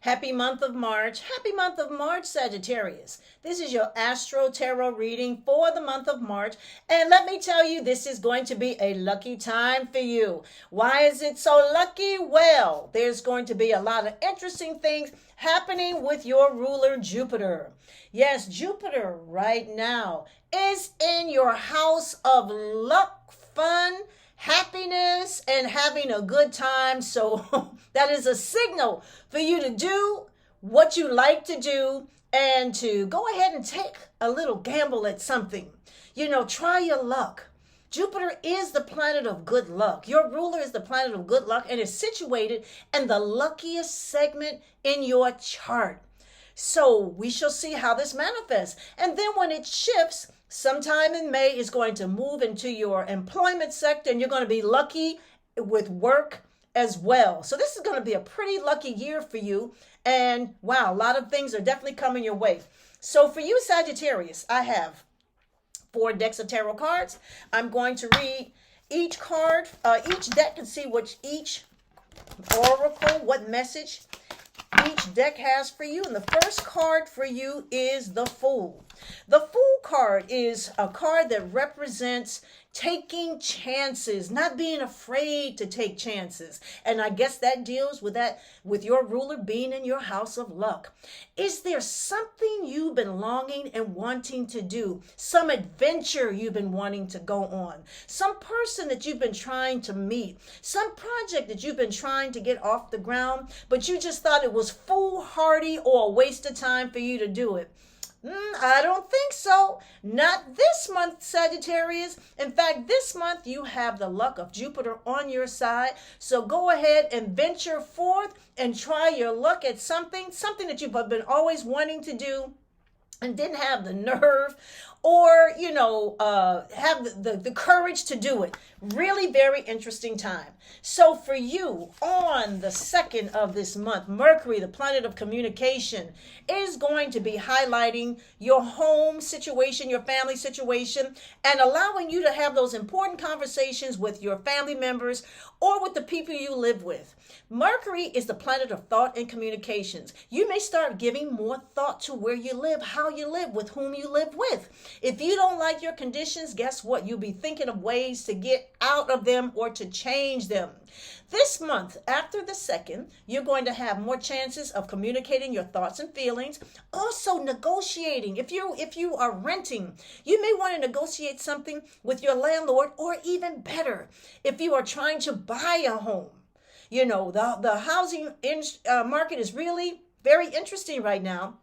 Happy month of March. Happy month of March, Sagittarius. This is your Astro Tarot reading for the month of March. And let me tell you, this is going to be a lucky time for you. Why is it so lucky? Well, there's going to be a lot of interesting things happening with your ruler, Jupiter. Yes, Jupiter right now is in your house of luck, fun, happiness, and having a good time. So that is a signal for you to do what you like to do and to go ahead and take a little gamble at something. Try your luck. Jupiter is the planet of good luck. Your ruler is the planet of good luck and is situated in the luckiest segment in your chart. So we shall see how this manifests. And then when it shifts, sometime in May, it's going to move into your employment sector and you're going to be lucky with work as well. So this is going to be a pretty lucky year for you. And wow, a lot of things are definitely coming your way. So for you, Sagittarius, I have 4 decks of tarot cards. I'm going to read each card, each deck, and see what each oracle, what message each deck has for you. And the first card for you is the Fool. The Fool card is a card that represents taking chances, not being afraid to take chances. And I guess that deals with your ruler being in your house of luck. Is there something you've been longing and wanting to do? Some adventure you've been wanting to go on? Some person that you've been trying to meet? Some project that you've been trying to get off the ground, but you just thought it was foolhardy or a waste of time for you to do it? I don't think so. Not this month, Sagittarius. In fact, this month you have the luck of Jupiter on your side. So go ahead and venture forth and try your luck at something that you've been always wanting to do and didn't have the nerve or, have the courage to do it. Really very interesting time. So for you, on the 2nd of this month, Mercury, the planet of communication, is going to be highlighting your home situation, your family situation, and allowing you to have those important conversations with your family members or with the people you live with. Mercury is the planet of thought and communications. You may start giving more thought to where you live, how you live, with whom you live with. If you don't like your conditions, guess what? You'll be thinking of ways to get out of them or to change them. This month, after the 2nd, you're going to have more chances of communicating your thoughts and feelings. Also negotiating. If you are renting, you may want to negotiate something with your landlord, or even better, if you are trying to buy a home. The housing market is really very interesting right now.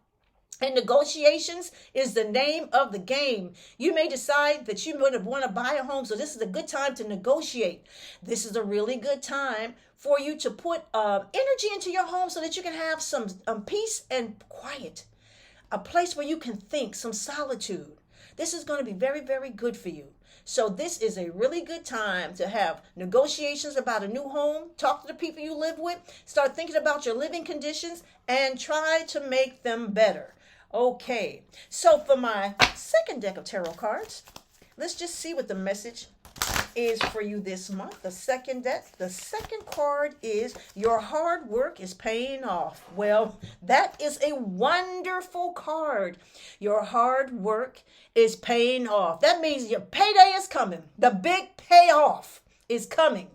And negotiations is the name of the game. You may decide that you want to buy a home, so this is a good time to negotiate. This is a really good time for you to put energy into your home so that you can have some peace and quiet, a place where you can think, some solitude. This is going to be very, very good for you. So this is a really good time to have negotiations about a new home, talk to the people you live with, start thinking about your living conditions, and try to make them better. Okay, so for my 2nd deck of tarot cards, let's just see what the message is for you this month. The 2nd deck, the 2nd card is your hard work is paying off. Well, that is a wonderful card. Your hard work is paying off. That means your payday is coming. The big payoff is coming.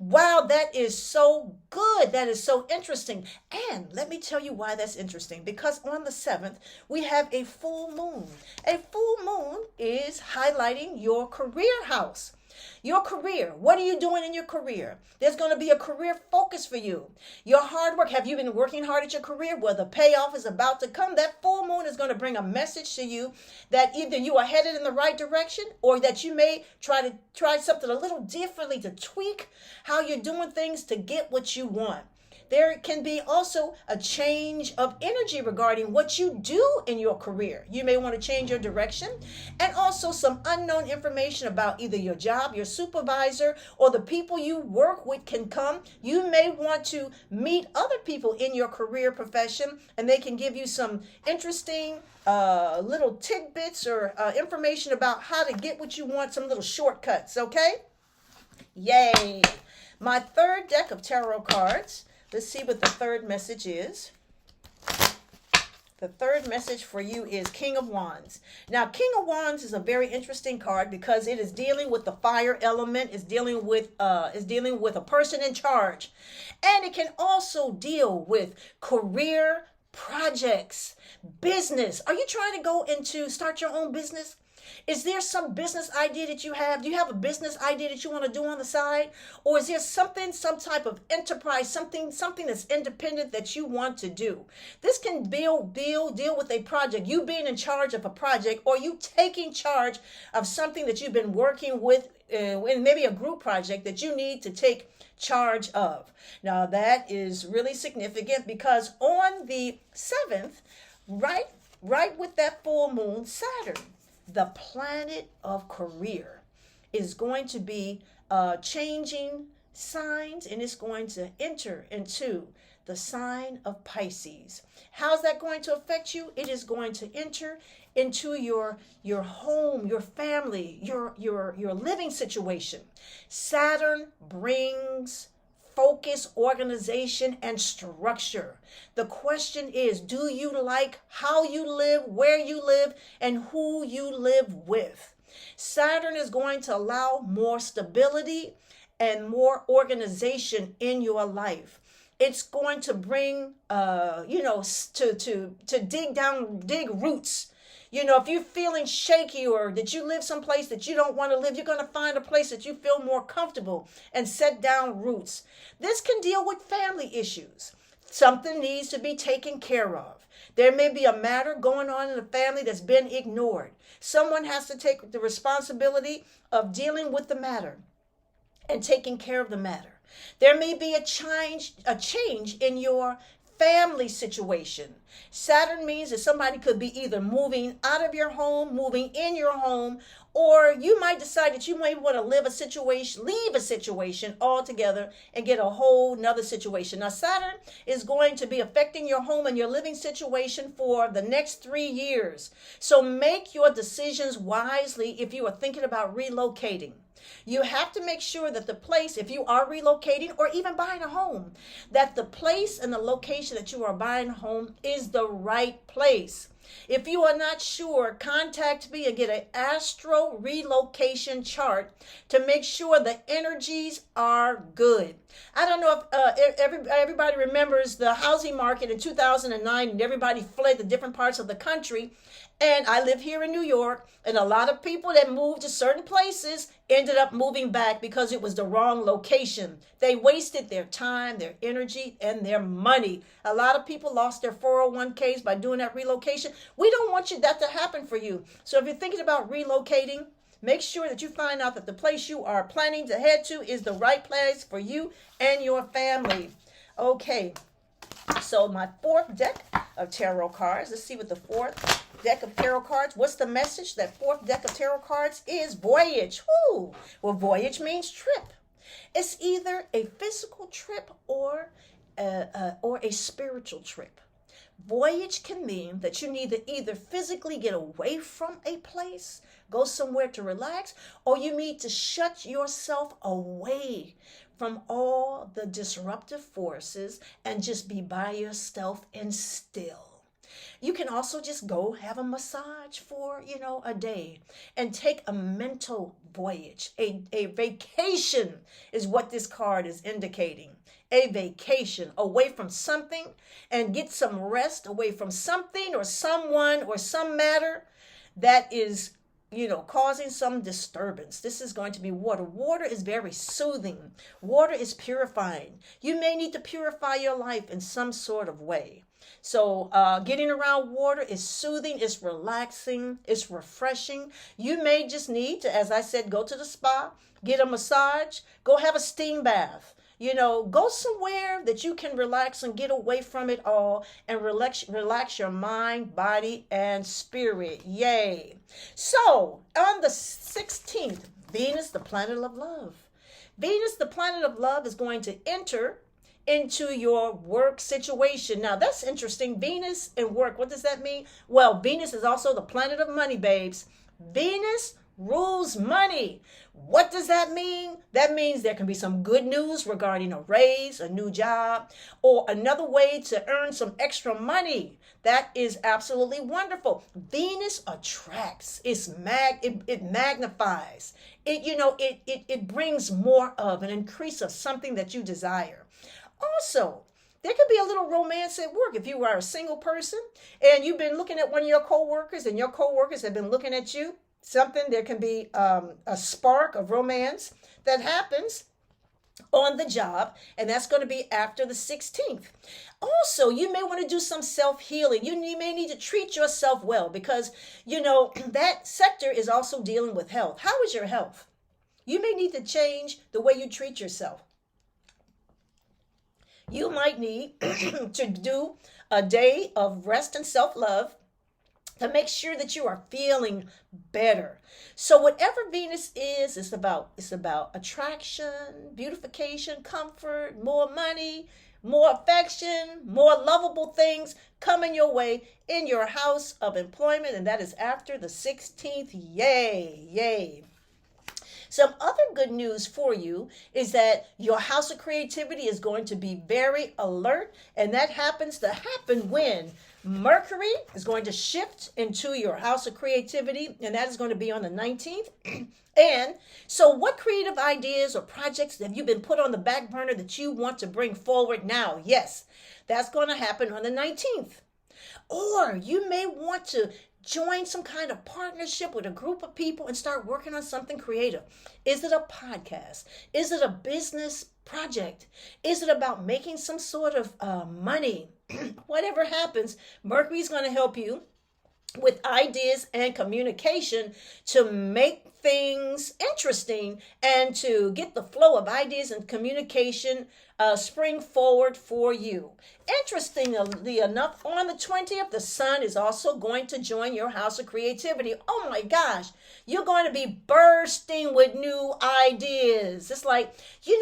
Wow, that is so good. That is so interesting. And let me tell you why that's interesting. Because on the 7th, we have a full moon. A full moon is highlighting your career house. Your career. What are you doing in your career? There's going to be a career focus for you. Your hard work. Have you been working hard at your career? Well, the payoff is about to come. That full moon is going to bring a message to you that either you are headed in the right direction or that you may try something a little differently to tweak how you're doing things to get what you want. There can be also a change of energy regarding what you do in your career. You may want to change your direction, and also some unknown information about either your job, your supervisor, or the people you work with can come. You may want to meet other people in your career profession, and they can give you some interesting little tidbits or information about how to get what you want, some little shortcuts, okay? Yay! My 3rd deck of tarot cards. Let's see what the 3rd message is. The third message for you is King of Wands. Now, King of Wands is a very interesting card because it is dealing with the fire element, is dealing with a person in charge. And it can also deal with career, projects, business. Are you trying to go into start your own business? Is there some business idea that you have? Do you have a business idea that you want to do on the side? Or is there something, some type of enterprise, something that's independent that you want to do? This can deal with a project, you being in charge of a project, or you taking charge of something that you've been working with in maybe a group project that you need to take charge of. Now that is really significant because on the 7th, right with that full moon, Saturn, the planet of career, is going to be changing signs, and it's going to enter into the sign of Pisces. How's that going to affect you? It is going to enter into your home, your family, your living situation. Saturn brings focus, organization, and structure. The question is, do you like how you live, where you live, and who you live with? Saturn is going to allow more stability and more organization in your life. It's going to bring, to dig roots. If you're feeling shaky or that you live someplace that you don't want to live, you're going to find a place that you feel more comfortable and set down roots. This can deal with family issues. Something needs to be taken care of. There may be a matter going on in the family that's been ignored. Someone has to take the responsibility of dealing with the matter and taking care of the matter. There may be a change in your family situation. Saturn means that somebody could be either moving out of your home, moving in your home, or you might decide that you may want to leave a situation altogether and get a whole nother situation. Now, Saturn is going to be affecting your home and your living situation for the next 3 years. So make your decisions wisely if you are thinking about relocating. You have to make sure that the place, if you are relocating or even buying a home, that the place and the location that you are buying a home is the right place. If you are not sure, contact me and get an astro relocation chart to make sure the energies are good. I don't know if everybody remembers the housing market in 2009 and everybody fled to different parts of the country. And I live here in New York, and a lot of people that moved to certain places ended up moving back because it was the wrong location. They wasted their time, their energy, and their money. A lot of people lost their 401ks by doing that relocation. We don't want that to happen for you. So if you're thinking about relocating, make sure that you find out that the place you are planning to head to is the right place for you and your family. Okay, so my fourth deck of tarot cards. Let's see what the fourth deck of tarot cards. What's the message? That fourth deck of tarot cards is voyage. Woo! Well, voyage means trip. It's either a physical trip or a spiritual trip. Voyage can mean that you need to either physically get away from a place, go somewhere to relax, or you need to shut yourself away from all the disruptive forces and just be by yourself and still. You can also just go have a massage for, a day and take a mental voyage. A vacation is what this card is indicating. A vacation away from something and get some rest away from something or someone or some matter that is, causing some disturbance. This is going to be water. Water is very soothing. Water is purifying. You may need to purify your life in some sort of way. So getting around water is soothing, it's relaxing, it's refreshing. You may just need to, as I said, go to the spa, get a massage, go have a steam bath. Go somewhere that you can relax and get away from it all and relax your mind, body, and spirit. Yay. So on the 16th, Venus, the planet of love. Venus, the planet of love, is going to enter into your work situation. Now that's interesting. Venus and work. What does that mean? Well, Venus is also the planet of money, babes. Venus rules money. What does that mean? That means there can be some good news regarding a raise, a new job, or another way to earn some extra money. That is absolutely wonderful. Venus attracts. It magnifies. It brings more of an increase of something that you desire. Also, there could be a little romance at work if you are a single person and you've been looking at one of your coworkers and your coworkers have been looking at you. There can be a spark of romance that happens on the job, and that's going to be after the 16th. Also, you may want to do some self-healing. You may need to treat yourself well because, that sector is also dealing with health. How is your health? You may need to change the way you treat yourself. You might need to do a day of rest and self-love to make sure that you are feeling better. So whatever Venus is, it's about attraction, beautification, comfort, more money, more affection, more lovable things coming your way in your house of employment, and that is after the 16th. Yay, yay. Some other good news for you is that your house of creativity is going to be very alert, and that happens to happen when Mercury is going to shift into your house of creativity, and that is going to be on the 19th. And so what creative ideas or projects have you been put on the back burner that you want to bring forward now? Yes, that's going to happen on the 19th. Or you may want to join some kind of partnership with a group of people and start working on something creative. Is it a podcast? Is it a business project? Is it about making some sort of money? Whatever happens, Mercury is going to help you with ideas and communication to make things interesting and to get the flow of ideas and communication spring forward for you. Interestingly enough, on the 20th, the sun is also going to join your house of creativity. Oh my gosh, you're going to be bursting with new ideas. It's like,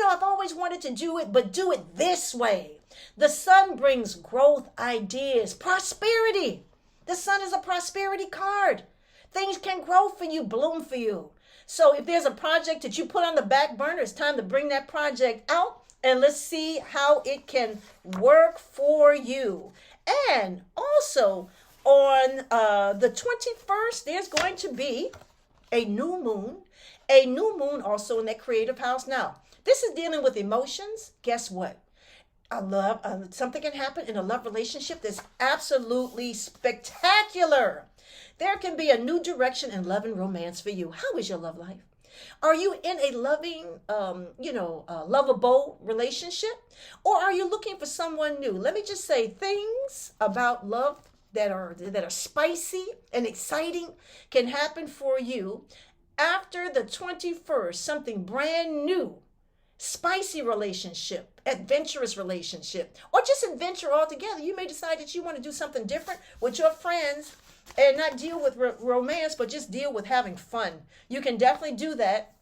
I've always wanted to do it, but do it this way. The sun brings growth, ideas, prosperity. The sun is a prosperity card. Things can grow for you, bloom for you. So if there's a project that you put on the back burner, it's time to bring that project out and let's see how it can work for you. And also on the 21st, there's going to be a new moon also in that creative house. Now, this is dealing with emotions. Guess what? Something can happen in a love relationship that's absolutely spectacular. There can be a new direction in love and romance for you. How is your love life? Are you in a loving, lovable relationship? Or are you looking for someone new? Let me just say, things about love that are spicy and exciting can happen for you after the 21st. Something brand new. Spicy relationship, adventurous relationship, or just adventure altogether. You may decide that you want to do something different with your friends and not deal with romance, but just deal with having fun. You can definitely do that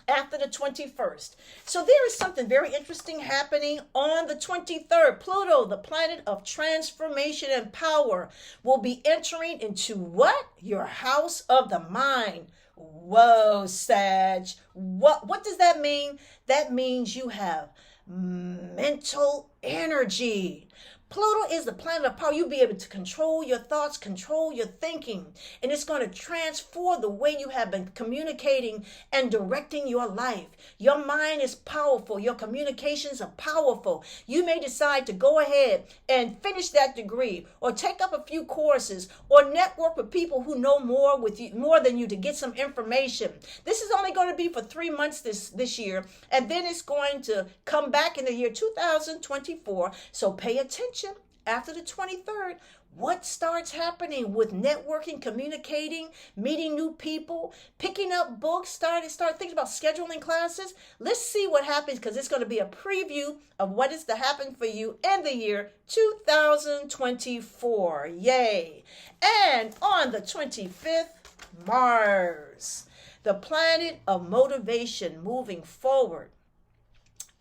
after the 21st. So there is something very interesting happening on the 23rd. Pluto, the planet of transformation and power, will be entering into what? Your house of the mind. Whoa, Sag. What does that mean? That means you have mental energy. Pluto is the planet of power. You'll be able to control your thoughts, control your thinking, and it's going to transform the way you have been communicating and directing your life. Your mind is powerful. Your communications are powerful. You may decide to go ahead and finish that degree or take up a few courses or network with people who know more than you to get some information. This is only going to be for 3 months this year, and then it's going to come back in the year 2024. So pay attention. After the 23rd, what starts happening with networking, communicating, meeting new people, picking up books, start thinking about scheduling classes? Let's see what happens, because it's going to be a preview of what is to happen for you in the year 2024. Yay! And on the 25th, Mars, the planet of motivation moving forward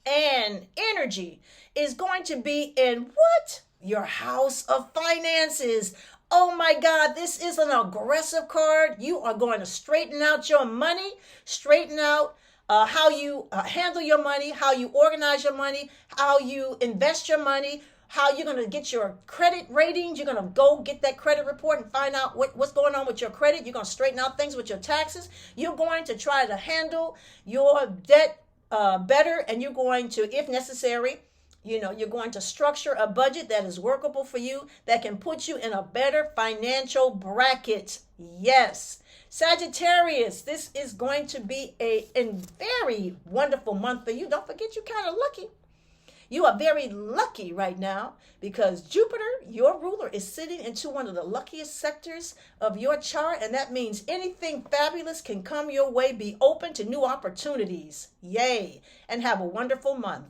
and energy, is going to be in what? your house of finances. Oh my God, this is an aggressive card. You are going to straighten out your money, straighten out how you handle your money, how you organize your money, how you invest your money, how you're going to get your credit ratings. You're going to go get that credit report and find out what's going on with your credit. You're going to straighten out things with your taxes. You're going to try to handle your debt better, and you're going to, if necessary, you're going to structure a budget that is workable for you, that can put you in a better financial bracket. Yes. Sagittarius, this is going to be a very wonderful month for you. Don't forget, you're kind of lucky. You are very lucky right now because Jupiter, your ruler, is sitting into one of the luckiest sectors of your chart. And that means anything fabulous can come your way. Be open to new opportunities. Yay. And have a wonderful month.